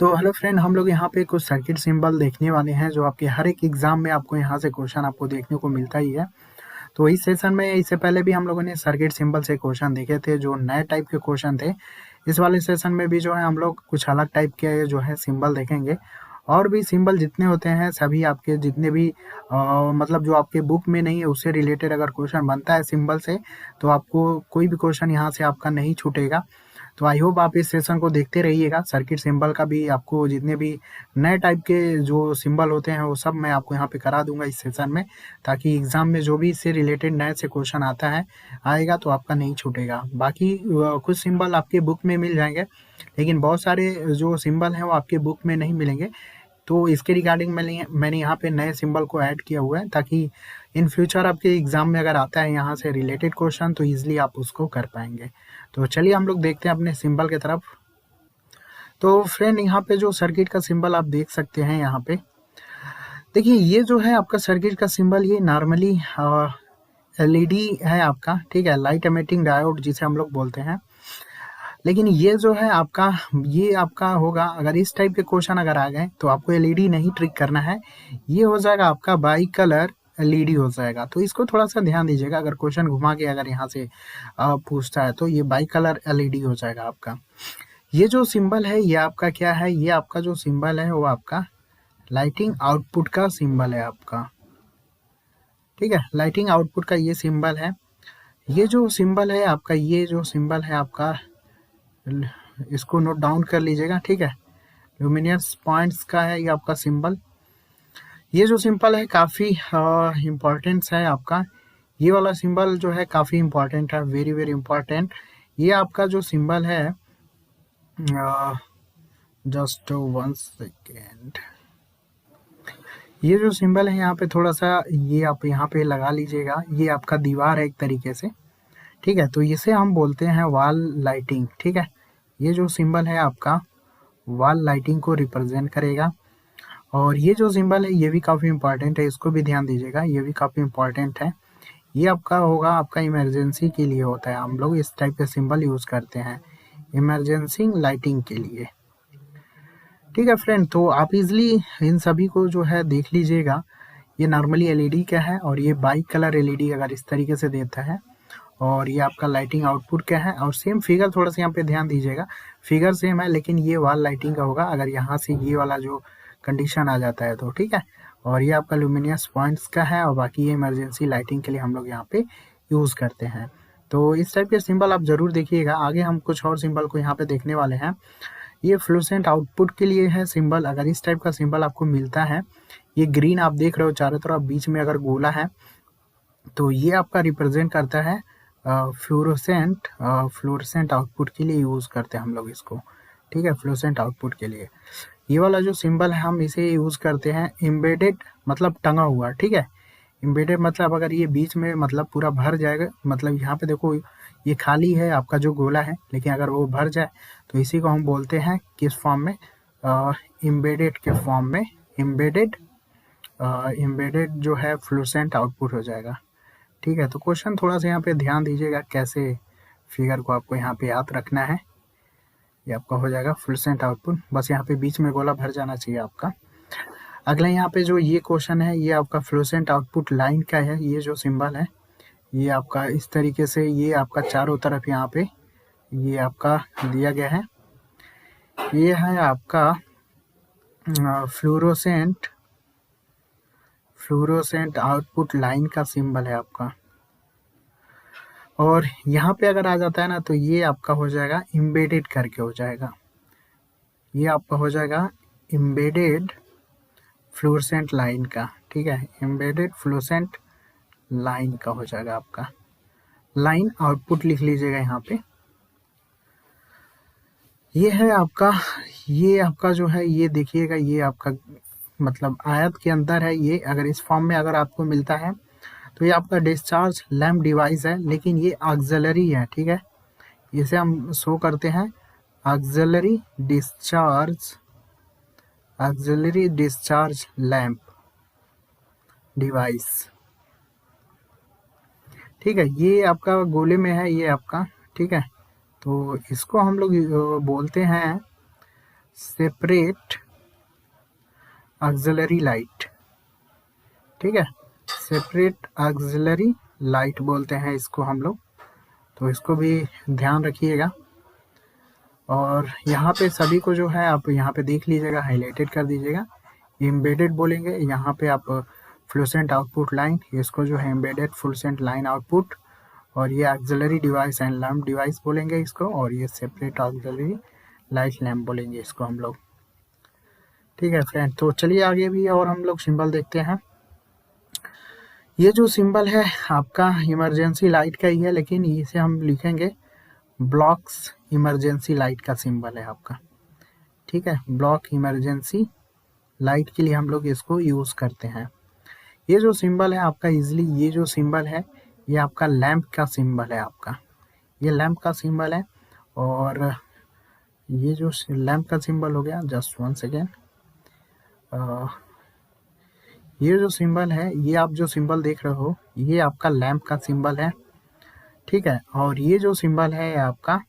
तो hello friend, हम लोग यहाँ पे कुछ सर्किट सिंबल देखने वाले हैं जो आपके हर एक एग्जाम में आपको यहाँ से क्वेश्चन आपको देखने को मिलता ही है। तो इस सेशन में इससे पहले भी हम लोगों ने सर्किट सिंबल से क्वेश्चन देखे थे जो नए टाइप के क्वेश्चन थे। इस वाले सेशन में भी जो है हम लोग कुछ अलग टाइप के जो है सिंबल देखेंगे। और भी सिंबल जितने होते हैं सभी आपके जितने भी मतलब जो आपके बुक में नहीं है उससे रिलेटेड अगर क्वेश्चन बनता है सिंबल से, तो आपको कोई भी क्वेश्चन यहाँ से आपका नहीं छूटेगा। तो आई होप आप इस सेशन को देखते रहिएगा। सर्किट सिंबल का भी आपको जितने भी नए टाइप के जो सिंबल होते हैं वो सब मैं आपको यहाँ पे करा दूंगा इस सेशन में, ताकि एग्जाम में जो भी इससे रिलेटेड नए से क्वेश्चन आता है आएगा तो आपका नहीं छूटेगा। बाकी कुछ सिंबल आपके बुक में मिल जाएंगे, लेकिन बहुत सारे जो सिंबल हैं वो आपके बुक में नहीं मिलेंगे। तो इसके रिगार्डिंग मैंने यहाँ पे नए सिंबल को ऐड किया हुआ है, ताकि इन फ्यूचर आपके एग्जाम में अगर आता है यहाँ से रिलेटेड क्वेश्चन तो इजीली आप उसको कर पाएंगे। तो चलिए हम लोग देखते हैं अपने सिंबल की तरफ। तो फ्रेंड, यहाँ पे जो सर्किट का सिंबल आप देख सकते हैं, यहाँ पे देखिए ये जो है आपका सर्किट का सिंबल, ये नॉर्मली एलईडी है आपका, ठीक है, लाइट एमिटिंग डायोड जिसे हम लोग बोलते हैं। लेकिन ये जो है आपका, ये आपका होगा अगर इस टाइप के क्वेश्चन अगर आ गए तो आपको एलईडी नहीं ट्रिक करना है, ये हो जाएगा आपका बाई कलर एलईडी हो जाएगा। तो इसको थोड़ा सा ध्यान दीजिएगा, अगर क्वेश्चन घुमा के अगर यहाँ से पूछता है तो ये बाई कलर एलईडी हो जाएगा आपका। ये जो सिंबल है ये आपका क्या है, ये आपका जो सिंबल है वो आपका लाइटिंग आउटपुट का सिंबल है आपका, ठीक है, लाइटिंग आउटपुट का ये सिंबल है। ये जो सिंबल है आपका, ये जो सिंबल है आपका, इसको नोट डाउन कर लीजिएगा, ठीक है, लुमिनियस पॉइंट्स का है ये आपका सिंबल। ये जो सिंबल है काफ़ी इम्पोर्टेंस है आपका, ये वाला सिंबल जो है काफ़ी इम्पोर्टेंट है, वेरी वेरी इम्पोर्टेंट। ये आपका जो सिंबल है, जस्ट वन सेकेंड, ये जो सिंबल है यहाँ पे थोड़ा सा ये आप यहाँ पे लगा लीजिएगा, ये आपका दीवार है एक तरीके से, ठीक है। तो इसे हम बोलते हैं वॉल लाइटिंग, ठीक है। ये जो सिंबल है आपका वॉल लाइटिंग को रिप्रेजेंट करेगा। और ये जो सिंबल है ये भी काफ़ी इंपॉर्टेंट है, इसको भी ध्यान दीजिएगा, ये भी काफ़ी इंपॉर्टेंट है। ये आपका होगा आपका इमरजेंसी के लिए होता है, हम लोग इस टाइप के सिंबल यूज़ करते हैं इमरजेंसी लाइटिंग के लिए, ठीक है फ्रेंड। तो आप इजली इन सभी को जो है देख लीजिएगा। ये नॉर्मली एलईडी का है और ये बाई कलर एलईडी अगर इस तरीके से देता है, और ये आपका लाइटिंग आउटपुट क्या है। और सेम फिगर थोड़ा सा यहाँ पे ध्यान दीजिएगा, फिगर सेम है लेकिन ये वॉल लाइटिंग का होगा अगर यहाँ से ये वाला जो कंडीशन आ जाता है तो, ठीक है। और ये आपका लुमिनियस पॉइंट्स का है, और बाकी ये इमरजेंसी लाइटिंग के लिए हम लोग यहाँ पे यूज़ करते हैं। तो इस टाइप के सिंबल आप ज़रूर देखिएगा। आगे हम कुछ और सिंबल को यहाँ पे देखने वाले हैं। ये फ्लूसेंट आउटपुट के लिए है सिंबल, अगर इस टाइप का सिंबल आपको मिलता है, ये ग्रीन आप देख रहे हो चारों तरफ, बीच में अगर गोला है तो ये आपका रिप्रेजेंट करता है फ्लोरोसेंट आउटपुट के लिए यूज़ करते हैं हम लोग इसको, ठीक है, फ्लोरोसेंट आउटपुट के लिए। ये वाला जो सिंबल है हम इसे यूज़ करते हैं एम्बेडेड, मतलब टंगा हुआ, ठीक है। एम्बेडेड मतलब अगर ये बीच में मतलब पूरा भर जाएगा, मतलब यहाँ पे देखो ये खाली है आपका जो गोला है, लेकिन अगर वो भर जाए तो इसी को हम बोलते हैं किस फॉर्म में, एम्बेडेड के फॉर्म में, एम्बेडेड एम्बेडेड जो है फ्लोरोसेंट आउटपुट हो जाएगा, ठीक है। तो क्वेश्चन थोड़ा सा यहाँ पे ध्यान दीजिएगा, कैसे फिगर को आपको यहाँ पे याद रखना है। ये आपका हो जाएगा फ्लूसेंट आउटपुट, बस यहाँ पे बीच में गोला भर जाना चाहिए आपका। अगला यहाँ पे जो ये क्वेश्चन है ये आपका फ्लूसेंट आउटपुट लाइन का है। ये जो सिंबल है ये आपका इस तरीके से, ये आपका चारों तरफ यहाँ पे ये आपका दिया गया है। ये है आपका फ्लूरोसेंट आउटपुट लाइन का सिंबल है आपका। और यहाँ पे अगर आ जाता है ना तो ये आपका हो जाएगा एम्बेडेड करके हो जाएगा, ये आपका हो जाएगा एम्बेडेड फ्लोरोसेंट लाइन का, ठीक है, एम्बेडेड फ्लोरोसेंट लाइन का हो जाएगा आपका। लाइन आउटपुट लिख लीजिएगा यहाँ पे। ये है आपका, ये आपका जो है ये देखिएगा, ये आपका मतलब आयत के अंदर है ये, अगर इस फॉर्म में अगर आपको मिलता है तो ये आपका डिस्चार्ज लैम्प डिवाइस है, लेकिन ये ऑक्सिलरी है, ठीक है। इसे हम शो करते हैं ऑक्सिलरी डिस्चार्ज लैम्प डिवाइस, ठीक है। ये आपका गोले में है ये आपका, ठीक है। तो इसको हम लोग बोलते हैं सेपरेट ऑक्सिलरी लाइट, ठीक है, सेपरेट ऑक्सिलरी लाइट बोलते हैं इसको हम लोग, तो इसको भी ध्यान रखिएगा। और यहाँ पे सभी को जो है आप यहाँ पे देख लीजिएगा, हाईलाइटेड कर दीजिएगा। एम्बेडेड बोलेंगे, यहाँ पे आप फ्लुसेंट आउटपुट लाइन, इसको जो है एम्बेडेड फ्लुसेंट लाइन आउटपुट, और ये auxiliary device and lamp device बोलेंगे इसको, और ये सेपरेट ऑक्सिलरी लाइट लैम्प बोलेंगे इसको हम लोग, ठीक है फ्रेंड। तो चलिए आगे भी और हम लोग सिंबल देखते हैं। ये जो सिंबल है आपका इमरजेंसी लाइट का ही है, लेकिन इसे हम लिखेंगे ब्लॉक्स इमरजेंसी लाइट का सिंबल है आपका, ठीक है। ब्लॉक इमरजेंसी लाइट के लिए हम लोग इसको यूज़ करते हैं। ये जो सिंबल है आपका इजली, ये जो सिंबल है ये आपका लैंप का सिंबल है आपका, ये लैंप का सिंबल है। और ये जो लैंप का सिंबल हो गया, जस्ट 1 सेकेंड, ये जो सिंबल है, ये आप जो सिंबल देख रहे हो ये आपका लैंप का सिंबल है, ठीक है। और ये जो सिंबल है आपका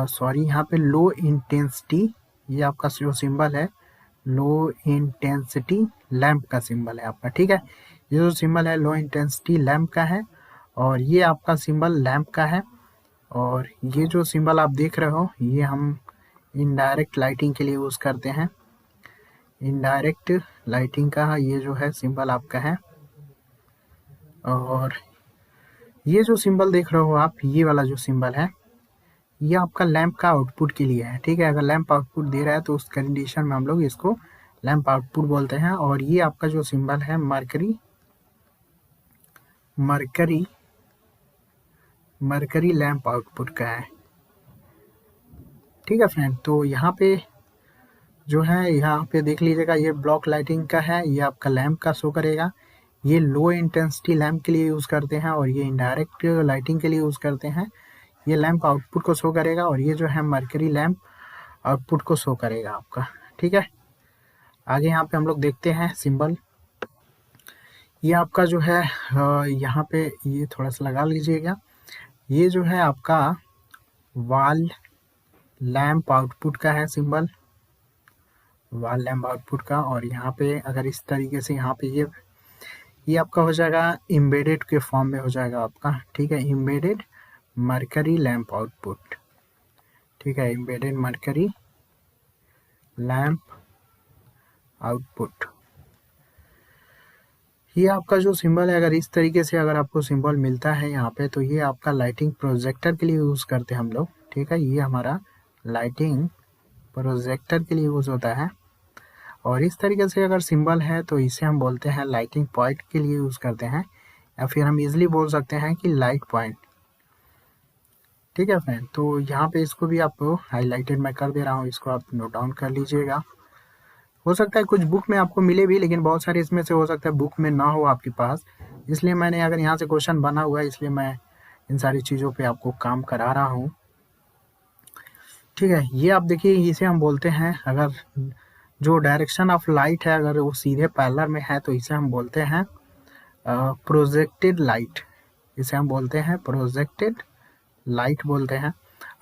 सॉरी यहाँ पे लो इंटेंसिटी, ये आपका जो सिंबल है लो इंटेंसिटी लैंप का सिंबल है आपका, ठीक है। ये जो सिंबल है लो इंटेंसिटी लैंप का है, और ये आपका सिंबल लैंप का है। और ये जो सिंबल आप देख रहे हो ये हम इनडायरेक्ट लाइटिंग के लिए यूज़ करते हैं, इनडायरेक्ट लाइटिंग का ये जो है सिंबल आपका है। और ये जो सिंबल देख रहे हो आप, ये वाला जो सिंबल है ये आपका लैंप का आउटपुट के लिए है, ठीक है। अगर लैंप आउटपुट दे रहा है तो उस कंडीशन में हम लोग इसको लैंप आउटपुट बोलते हैं। और ये आपका जो सिंबल है मरकरी लैंप आउटपुट का है, ठीक है फ्रेंड। तो यहाँ पे जो है, यहाँ पे देख लीजिएगा, ये ब्लॉक लाइटिंग का है, ये आपका लैंप का शो करेगा। ये लो इंटेंसिटी लैंप के लिए यूज़ करते हैं, और ये इनडायरेक्ट लाइटिंग के लिए यूज़ करते हैं। ये लैंप आउटपुट को शो करेगा, और ये जो है मरकरी लैंप आउटपुट को शो करेगा आपका, ठीक है। आगे यहाँ पे हम लोग देखते हैं सिंबल। ये आपका जो है यहाँ पे ये थोड़ा सा लगा लीजिएगा, ये जो है आपका वॉल लैंप आउटपुट का है सिंबल, वॉल लैंप आउटपुट का। और यहाँ पे अगर इस तरीके से यहाँ पे ये आपका हो जाएगा एम्बेडेड के फॉर्म में हो जाएगा आपका, ठीक है, एम्बेडेड मरकरी लैंप आउटपुट, ठीक है, एम्बेडेड मरकरी लैंप आउटपुट। ये आपका जो सिंबल है, अगर इस तरीके से अगर आपको सिंबल मिलता है यहाँ पे, तो ये आपका लाइटिंग प्रोजेक्टर के लिए यूज़ करते हैं हम लोग, ठीक है। ये हमारा लाइटिंग प्रोजेक्टर के लिए यूज़ होता है। और इस तरीके से अगर सिंबल है तो इसे हम बोलते हैं लाइटिंग पॉइंट के लिए यूज़ करते हैं, या फिर हम इजीली बोल सकते हैं कि लाइट पॉइंट, ठीक है फ्रेंड। तो यहाँ पे इसको भी आपको हाईलाइटेड मैं कर दे रहा हूँ, इसको आप नोट डाउन कर लीजिएगा। हो सकता है कुछ बुक में आपको मिले भी, लेकिन बहुत सारे इसमें से हो सकता है बुक में ना हो आपके पास, इसलिए मैंने, अगर यहाँ से क्वेश्चन बना हुआ है इसलिए मैं इन सारी चीज़ों पे आपको काम करा रहा हूँ, ठीक है। ये आप देखिए, इसे हम बोलते हैं, अगर जो डायरेक्शन ऑफ लाइट है अगर वो सीधे पैरेलल में है तो इसे हम बोलते हैं प्रोजेक्टेड लाइट, इसे हम बोलते हैं प्रोजेक्टेड लाइट बोलते हैं।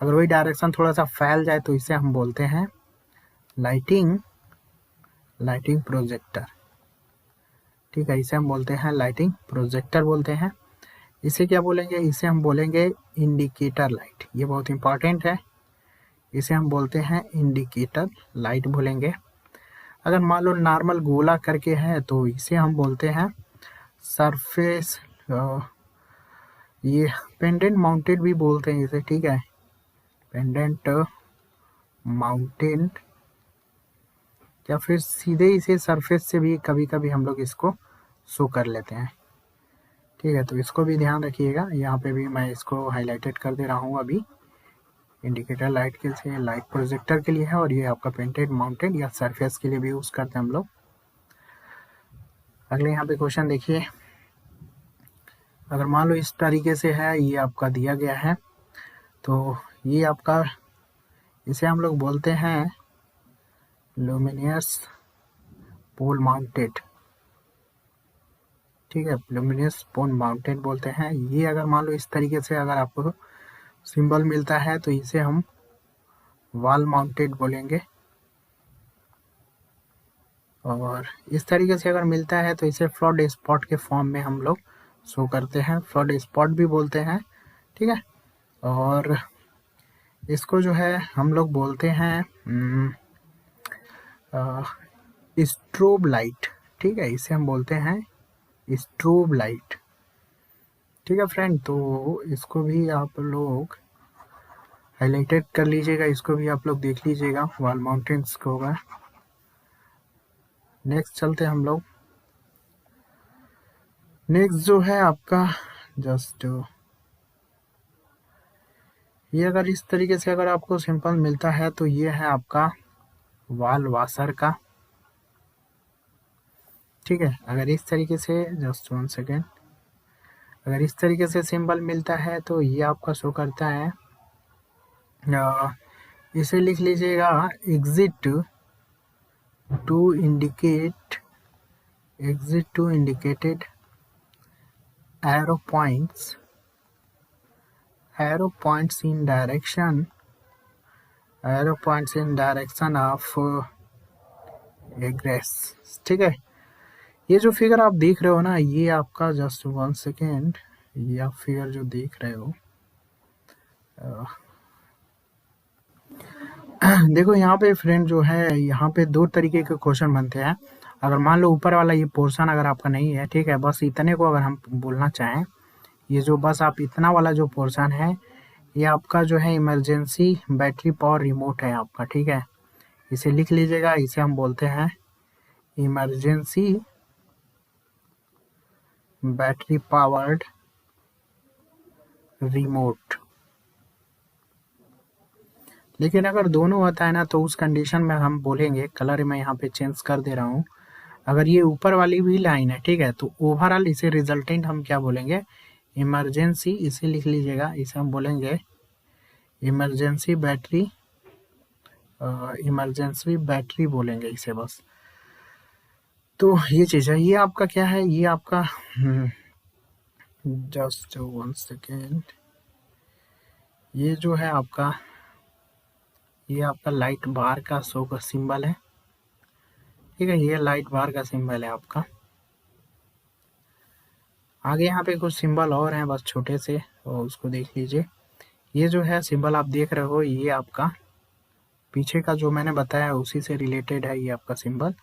अगर वही डायरेक्शन थोड़ा सा फैल जाए तो इसे हम बोलते हैं लाइटिंग प्रोजेक्टर, ठीक है, इसे हम बोलते हैं लाइटिंग प्रोजेक्टर बोलते हैं। इसे क्या बोलेंगे, इसे हम बोलेंगे इंडिकेटर लाइट, ये बहुत इंपॉर्टेंट है, इसे हम बोलते हैं इंडिकेटर लाइट बोलेंगे। अगर मान लो नॉर्मल गोला करके है तो इसे हम बोलते हैं सरफेस, ये पेंडेंट माउंटेड भी बोलते हैं इसे, ठीक है, पेंडेंट माउंटेड, या फिर सीधे इसे सरफेस से भी कभी कभी हम लोग इसको शो कर लेते हैं, ठीक है। तो इसको भी ध्यान रखिएगा, यहाँ पे भी मैं इसको हाईलाइटेड कर दे रहा हूँ अभी। इंडिकेटर लाइट के से लाइट प्रोजेक्टर के लिए है, और ये आपका पेंटेड माउंटेड या सरफेस के लिए भी यूज़ करते हैं हम लोग। अगले यहाँ पे क्वेश्चन देखिए, अगर मान लो इस तरीके से है, ये आपका दिया गया है, तो ये आपका, इसे हम लोग बोलते हैं लुमिनियस पोल माउंटेड, ठीक है, लुमिनियस पोल माउंटेड बोलते हैं। ये अगर मान लो इस तरीके से अगर आपको सिंबल मिलता है तो इसे हम वॉल माउंटेड बोलेंगे, और इस तरीके से अगर मिलता है तो इसे फ्लड स्पॉट के फॉर्म में हम लोग शो करते हैं, फ्लड स्पॉट भी बोलते हैं, ठीक है। और इसको जो है हम लोग बोलते हैं स्ट्रोब लाइट, ठीक है, इसे हम बोलते हैं स्ट्रोब लाइट, ठीक है फ्रेंड। तो इसको भी आप लोग हाईलाइटेड कर लीजिएगा, इसको भी आप लोग देख लीजिएगा, वॉल माउंटेन्स को होगा। नेक्स्ट चलते हैं हम लोग। नेक्स्ट जो है आपका जस्ट ये अगर इस तरीके से अगर आपको सिंपल मिलता है तो ये है आपका वॉल वाशर का, ठीक है। अगर इस तरीके से जस्ट 1 सेकेंड, अगर इस तरीके से सिंबल मिलता है तो ये आपका शो करता है, इसे लिख लीजिएगा exit to indicate, exit to indicated arrow points in direction of egress, ठीक है। ये जो फिगर आप देख रहे हो ना, ये आपका जस्ट 1 सेकेंड, ये आप फिगर जो देख रहे हो देखो यहाँ पे फ्रेंड जो है, यहाँ पे 2 तरीके के क्वेश्चन बनते हैं। अगर मान लो ऊपर वाला ये पोर्शन अगर आपका नहीं है, ठीक है, बस इतने को अगर हम बोलना चाहें, ये जो बस आप इतना वाला जो पोर्शन है, ये आपका जो है इमरजेंसी बैटरी पावर रिमोट है आपका, ठीक है। इसे लिख लीजिएगा, इसे हम बोलते हैं इमरजेंसी बैटरी पावर्ड रिमोट। लेकिन अगर दोनों होता है ना, तो उस कंडीशन में हम बोलेंगे, कलर मैं यहाँ पे चेंज कर दे रहा हूँ, अगर ये ऊपर वाली भी लाइन है, ठीक है, तो ओवरऑल इसे रिजल्टेंट हम क्या बोलेंगे, इमरजेंसी, इसे लिख लीजिएगा, इसे हम बोलेंगे इमरजेंसी बैटरी बोलेंगे इसे बस। तो ये चीज़ है, ये आपका क्या है, ये आपका जस्ट 1 सेकेंड, ये जो है आपका, ये आपका लाइट बार का शो का सिंबल है, ठीक है, ये लाइट बार का सिंबल है आपका। आगे यहाँ पे कुछ सिंबल और हैं बस छोटे से, और उसको देख लीजिए। ये जो है सिंबल आप देख रहे हो, ये आपका पीछे का जो मैंने बताया उसी से रिलेटेड है, ये आपका सिंबल,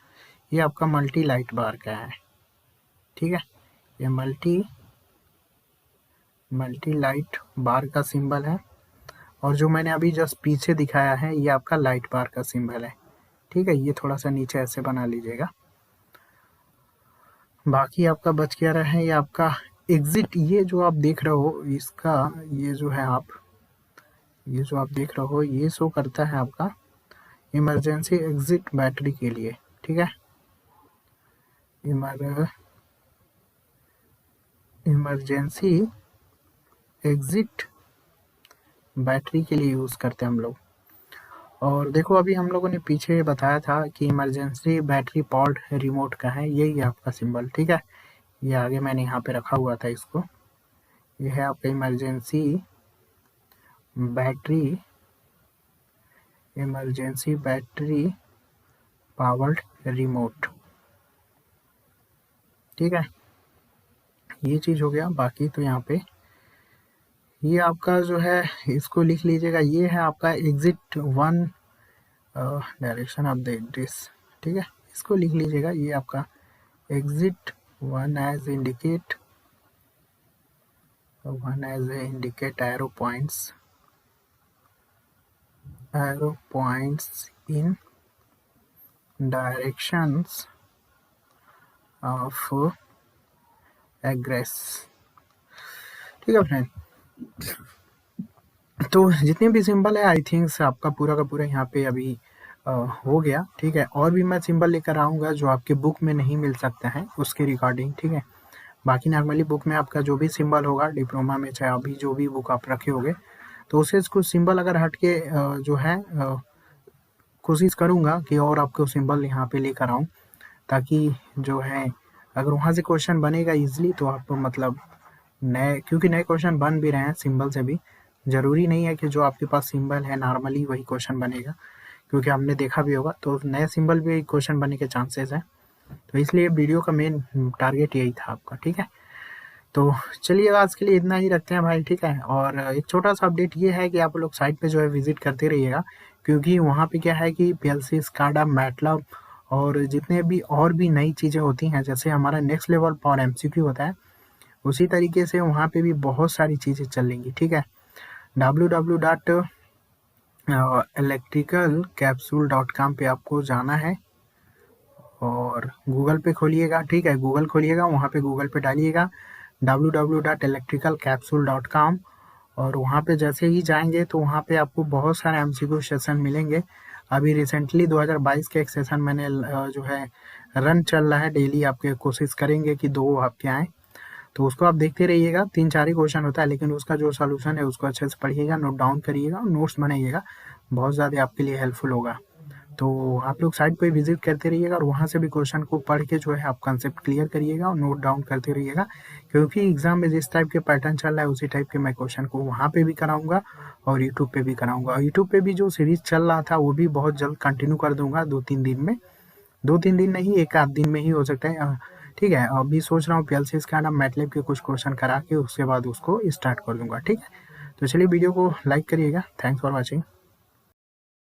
ये आपका मल्टी लाइट बार का है, ठीक है। ये मल्टी लाइट बार का सिंबल है, और जो मैंने अभी जस्ट पीछे दिखाया है, ये आपका लाइट बार का सिंबल है, ठीक है। ये थोड़ा सा नीचे ऐसे बना लीजिएगा। बाकी आपका बच क्या रहा है, ये आपका एग्जिट, ये जो आप देख रहे हो इसका, ये जो है ये जो आप देख रहे हो, ये शो करता है आपका इमरजेंसी एग्जिट बैटरी के लिए, ठीक है। इमरजेंसी एग्जिट बैटरी के लिए यूज़ करते हैं हम लोग। और देखो अभी हम लोगों ने पीछे बताया था कि इमरजेंसी बैटरी पावर्ड रिमोट का है, यही है आपका सिंबल, ठीक है। ये आगे मैंने यहाँ पे रखा हुआ था इसको, ये है आपका इमरजेंसी बैटरी पावर्ड रिमोट, ठीक है। ये चीज़ हो गया। बाकी तो यहाँ पे ये आपका जो है, इसको लिख लीजिएगा, ये है आपका एग्जिट 1 डायरेक्शन ऑफ दिस, ठीक है, इसको लिख लीजिएगा, ये आपका exit 1 as indicate arrow points in directions of egress, ठीक है फ्रेंड। तो जितने भी सिंबल है, आई थिंक आपका पूरा का पूरा यहाँ पे अभी हो गया, ठीक है। और भी मैं सिंबल लेकर आऊँगा जो आपके बुक में नहीं मिल सकता है, उसके रिगार्डिंग, ठीक है। बाकी नॉर्मली बुक में आपका जो भी सिंबल होगा डिप्लोमा में, चाहे अभी जो भी बुक आप रखे होगे, तो उससे कुछ सिंबल अगर हट के जो है कोशिश करूँगा कि और आपको सिंबल यहाँ पे लेकर आऊँ, ताकि जो है अगर वहाँ से क्वेश्चन बनेगा ईजिली, तो आप मतलब नए, क्योंकि नए क्वेश्चन बन भी रहे हैं सिंबल से भी, ज़रूरी नहीं है कि जो आपके पास सिंबल है नॉर्मली वही क्वेश्चन बनेगा, क्योंकि आपने देखा भी होगा, तो नए सिंबल भी क्वेश्चन बनने के चांसेस हैं। तो इसलिए वीडियो का मेन टारगेट यही था आपका, ठीक है। तो चलिए आज के लिए इतना ही रखते हैं भाई, ठीक है। और एक छोटा सा अपडेट ये है कि आप लोग साइट पे जो है विजिट करते रहिएगा, क्योंकि वहाँ पे क्या है कि पीएलसी, स्काडा, मैटलब और जितने भी और भी नई चीज़ें होती हैं, जैसे हमारा नेक्स्ट लेवल पावर एमसीक्यू होता है, उसी तरीके से वहाँ पे भी बहुत सारी चीज़ें चलेंगी, ठीक है। www.electricalcapsule.com पे आपको जाना है और गूगल पे खोलिएगा, ठीक है। गूगल खोलिएगा, वहाँ पे गूगल पे डालिएगा www.electricalcapsule.com और वहाँ पे जैसे ही जाएंगे तो वहाँ पे आपको बहुत सारे एमसीक्यू सेशन मिलेंगे। अभी रिसेंटली 2022 के एक सेशन मैंने जो है रन चल रहा है, डेली आपके कोशिश करेंगे कि 2 आपके आएँ, तो उसको आप देखते रहिएगा। 3-4 ही क्वेश्चन होता है, लेकिन उसका जो सॉल्यूशन है उसको अच्छे से पढ़िएगा, नोट डाउन करिएगा और नोट्स बनाइएगा, बहुत ज़्यादा आपके लिए हेल्पफुल होगा। तो आप लोग साइट पे विजिट करते रहिएगा और वहाँ से भी क्वेश्चन को पढ़ के जो है आप कंसेप्ट क्लियर करिएगा और नोट डाउन करते रहिएगा, क्योंकि एग्जाम में जिस टाइप के पैटर्न चल रहा है उसी टाइप के मैं क्वेश्चन को वहाँ पे भी कराऊंगा और यूट्यूब पे भी कराऊंगा। और यूट्यूब पे भी जो सीरीज चल रहा था वो भी बहुत जल्द कंटिन्यू कर दूंगा, 2-3 दिन में। 2-3 दिन नहीं, 1 आध दिन में ही हो सकता है, ठीक है। अभी सोच रहा हूँ पीएलसी का ना मैटलैब के कुछ क्वेश्चन करा के उसके बाद उसको स्टार्ट कर दूंगा, ठीक है। तो चलिए वीडियो को लाइक करिएगा। Thanks for watching.